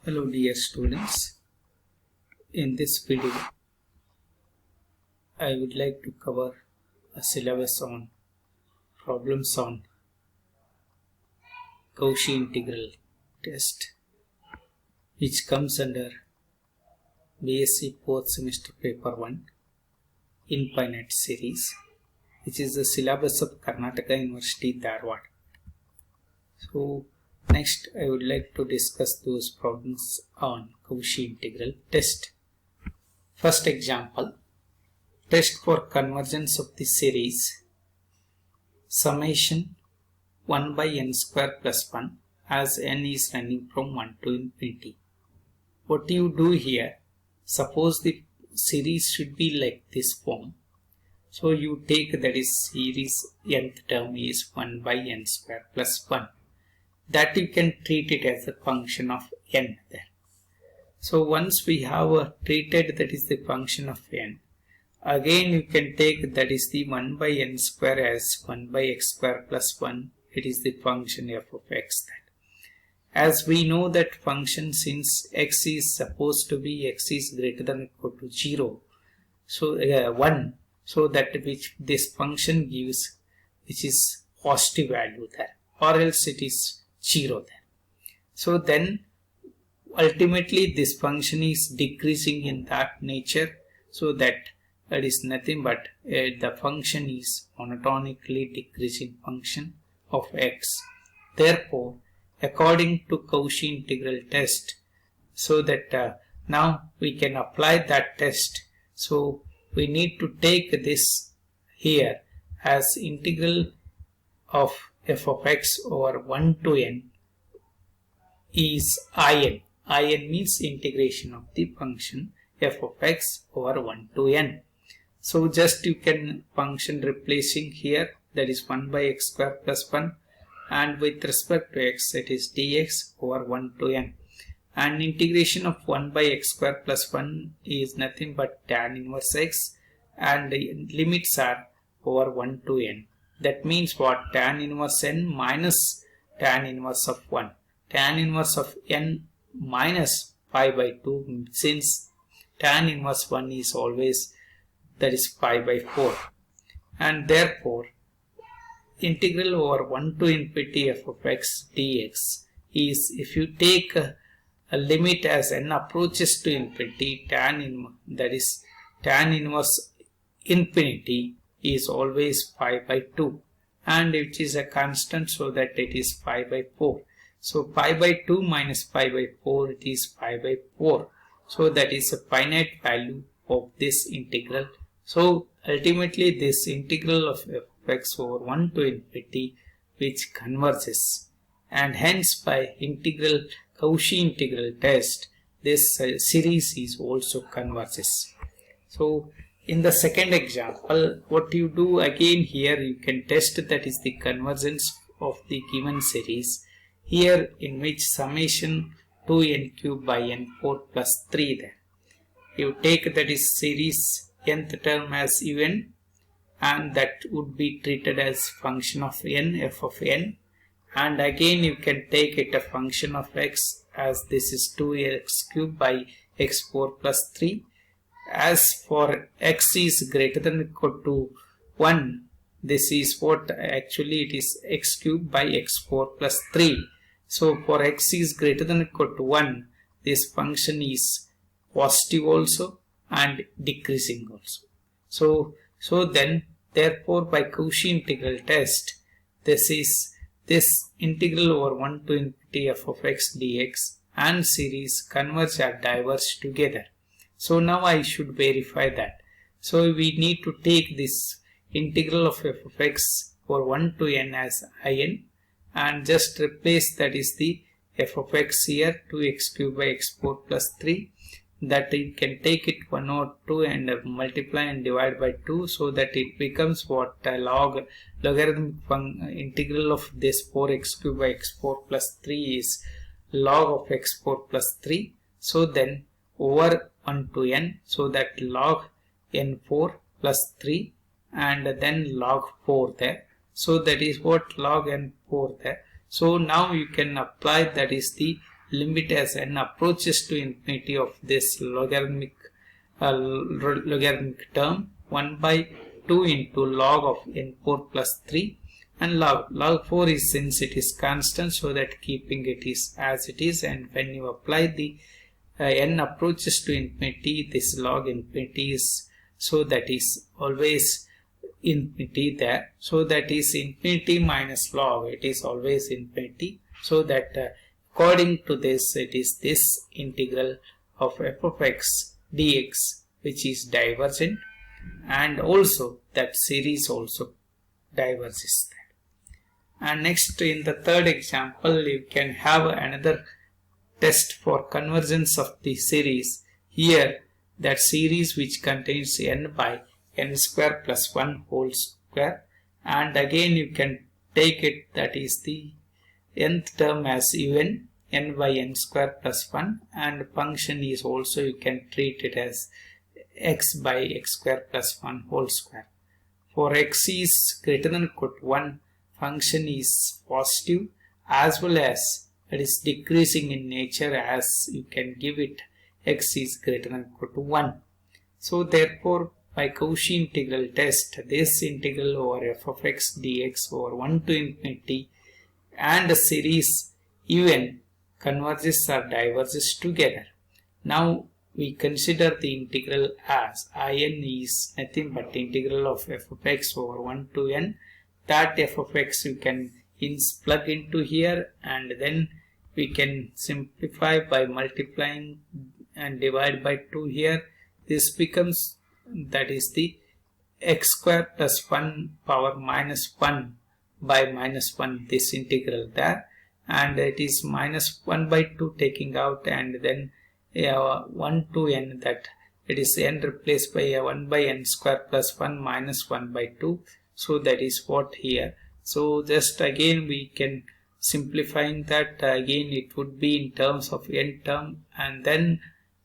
Hello dear students, in this video I would like to cover a syllabus on problems on Cauchy integral test which comes under BSc 4th semester paper 1 infinite series, which is the syllabus of Karnataka University Dharwad. So next I would like to discuss those problems on Cauchy integral test. First example, test for convergence of the series summation 1 by n square plus 1 as n is running from 1 to infinity. What you do here, suppose the series should be like this form. So you take, that is, series nth term is 1 by n square plus 1. That you can treat it as a function of n there. So once we have treated that is the function of n, again you can take that is the 1 by n square as 1 by x square plus 1. It is the function f of x then. As we know that function, since x is supposed to be x is greater than or equal to 0, so 1, so that which this function gives, which is positive value there, or else it is 0 there. So then ultimately this function is decreasing in that nature, so that is nothing but the function is monotonically decreasing function of x. Therefore, according to Cauchy integral test, so that now we can apply that test. So we need to take this here as integral of f of x over 1 to n is in. In means integration of the function f of x over 1 to n. So just you can function replacing here, that is 1 by x square plus 1, and with respect to x it is dx over 1 to n, and integration of 1 by x square plus 1 is nothing but tan inverse x, and the limits are over 1 to n. That means what? Tan inverse n minus tan inverse of 1. Tan inverse of n minus pi by 2, since tan inverse 1 is always, that is pi by 4, and therefore integral over 1 to infinity f of x dx is, if you take a limit as n approaches to infinity, that is tan inverse infinity is always pi by 2, and which is a constant, so that it is pi by 4. So pi by 2 minus pi by 4, it is pi by 4. So that is a finite value of this integral. So ultimately this integral of f of x over 1 to infinity which converges, and hence by integral Cauchy integral test this series is also converges. So in the second example, what you do again here, you can test that is the convergence of the given series here, in which summation 2n cube by n4 plus 3 there. You take that is series nth term as un, and that would be treated as function of n, f of n, and again you can take it a function of x, as this is 2x cube by x4 plus 3. As for x is greater than or equal to 1, this is what actually it is x cube by x4 plus 3. So for x is greater than or equal to 1, this function is positive also and decreasing also. So then therefore by Cauchy integral test, this integral over 1 to infinity f of x dx and series converge or diverge together. So now I should verify that. So we need to take this integral of f of x over 1 to n as in, and just replace that is the f of x here 2x cube by x4 plus 3, that you can take it 1 over 2 and multiply and divide by 2, so that it becomes what? Logarithmic integral of this 4x cube by x4 plus 3 is log of x4 plus 3. So then over 1 to n, so that log n4 plus 3 and then log 4 there. So that is what? Log n4 there. So now you can apply, that is the limit as n approaches to infinity of this logarithmic term 1 by 2 into log of n4 plus 3, and log 4 is, since it is constant, so that keeping it is as it is, and when you apply the n approaches to infinity, this log infinity is, so that is always infinity there, so that is infinity minus log, it is always infinity, so that according to this, it is this integral of f of x dx which is divergent, and also that series also diverges there. And next, in the third example, you can have another test for convergence of the series. Here, that series which contains n by n square plus 1 whole square, and again you can take it, that is the nth term as un, n by n square plus 1, and function is also, you can treat it as x by x square plus 1 whole square. For x is greater than or equal to 1, function is positive, as well as it is decreasing in nature, as you can give it x is greater than or equal to 1. So therefore, by Cauchy integral test, this integral over f of x dx over 1 to infinity and a series un converges or diverges together. Now we consider the integral as in is nothing but integral of f of x over 1 to n. That f of x you can plug into here, and then we can simplify by multiplying and divide by 2 here. This becomes, that is the x square plus 1 power minus 1 by minus 1, this integral there, and it is minus 1 by 2 taking out, and then 1 to n, that it is n replaced by 1 by n square plus 1 minus 1 by 2. So that is what here. So just again we can simplifying that, again it would be in terms of n term, and then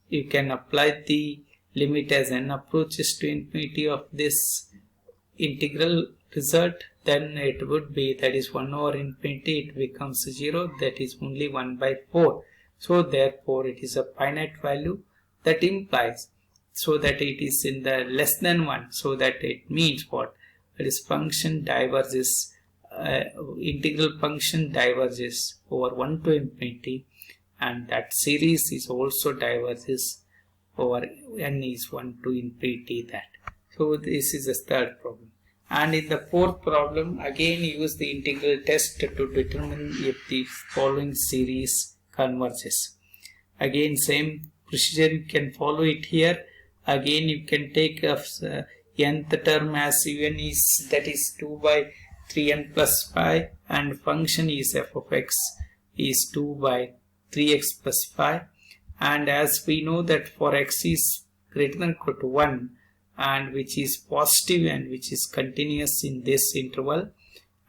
you can apply the limit as n approaches to infinity of this integral result. Then it would be, that is 1 over infinity, it becomes 0, that is only 1 by 4. So therefore it is a finite value, that implies, so that it is in the less than 1, so that it means what? That is function diverges, integral function diverges over 1 to infinity, and that series is also diverges over n is 1 to infinity that. So this is the third problem. And in the fourth problem, again use the integral test to determine if the following series converges. Again same procedure you can follow it here. Again you can take nth term as un is, that is 2 by 3n plus 5, and function is f of x is 2 by 3x plus 5, and as we know that for x is greater than or equal to 1, and which is positive and which is continuous in this interval,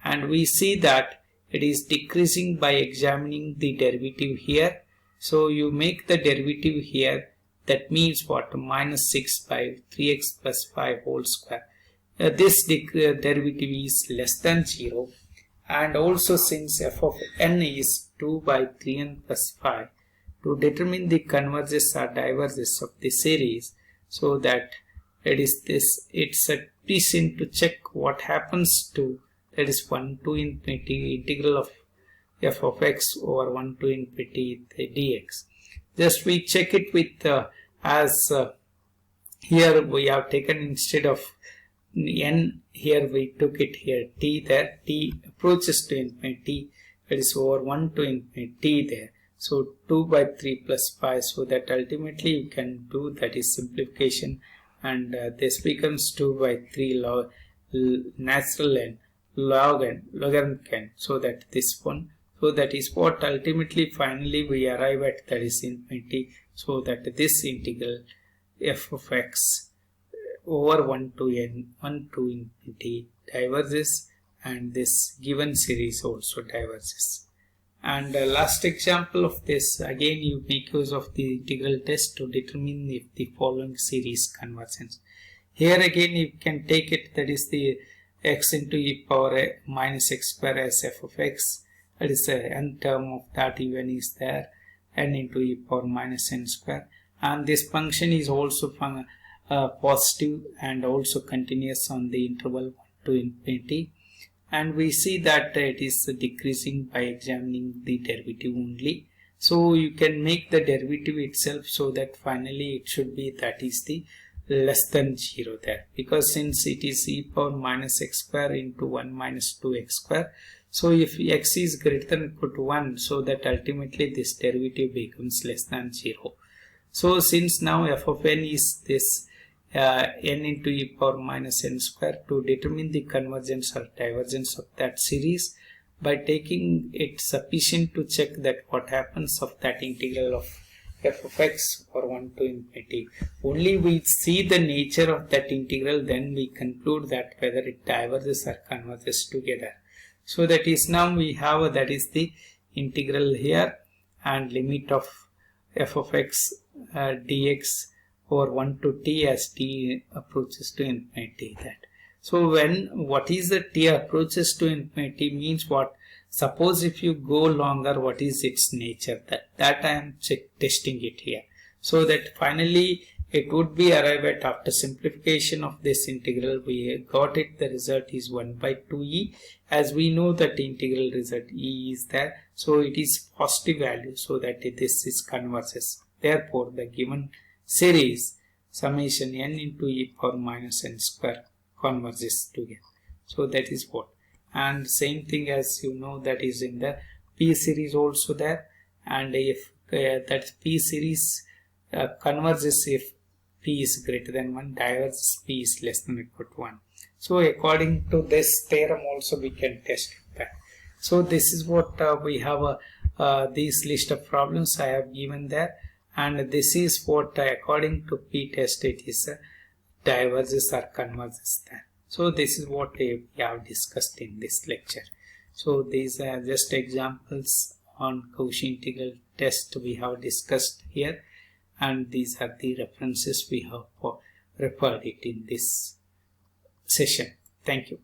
and we see that it is decreasing by examining the derivative here. So you make the derivative here, that means what? Minus 6 by 3x plus 5 whole square. This derivative is less than 0, and also since f of n is 2 by 3n plus 5, to determine the converges or diverges of the series, so that it is this, it's a reason to check what happens to, that is 1 to infinity integral of f of x over 1 to infinity the dx. Just we check it with here we have taken, instead of n here we took it here t there, t approaches to infinity, that is over 1 to infinity there. So 2 by 3 plus 5, so that ultimately you can do, that is simplification, and this becomes 2 by 3 log natural n log n logarithmic n, so that this one, so that is what ultimately finally we arrive at, that is infinity, so that this integral f of x over 1 to n 1 to infinity diverges, and this given series also diverges. And last example of this, again you make use of the integral test to determine if the following series converges. Here again you can take it, that is the x into e power minus x square as f of x, that is the nth term of that even is there, n into e power minus n square, and this function is also positive and also continuous on the interval 1 to infinity, and we see that it is decreasing by examining the derivative only. So you can make the derivative itself so that finally it should be, that is the less than 0 there, because since it is e power minus x square into 1 minus 2x square, so if x is greater than or equal to 1, so that ultimately this derivative becomes less than 0. So since now f of n is this n into e power minus n square, to determine the convergence or divergence of that series, by taking it sufficient to check that what happens of that integral of f of x or 1 to infinity. Only we see the nature of that integral, then we conclude that whether it diverges or converges together. So that is, now we have, that is the integral here, and limit of f of x dx over 1 to t as t approaches to infinity. That, so when what is the t approaches to infinity means what? Suppose if you go longer, what is its nature? That I am testing it here. So that finally it would be arrived at, after simplification of this integral, we got it, the result is 1 by 2e. As we know that integral result e is there, so it is positive value, so that this is converges. Therefore the given series summation n into e power minus n square converges together. So that is what. And same thing, as you know, that is in the p series also there, and if that p series converges if p is greater than 1, diverges p is less than or equal to 1. So according to this theorem also we can test that. So this is what we have this list of problems I have given there, and this is what according to p test it is diverges or converges there. So this is what we have discussed in this lecture. So these are just examples on Cauchy integral test we have discussed here, and these are the references we have referred it in this session. Thank you.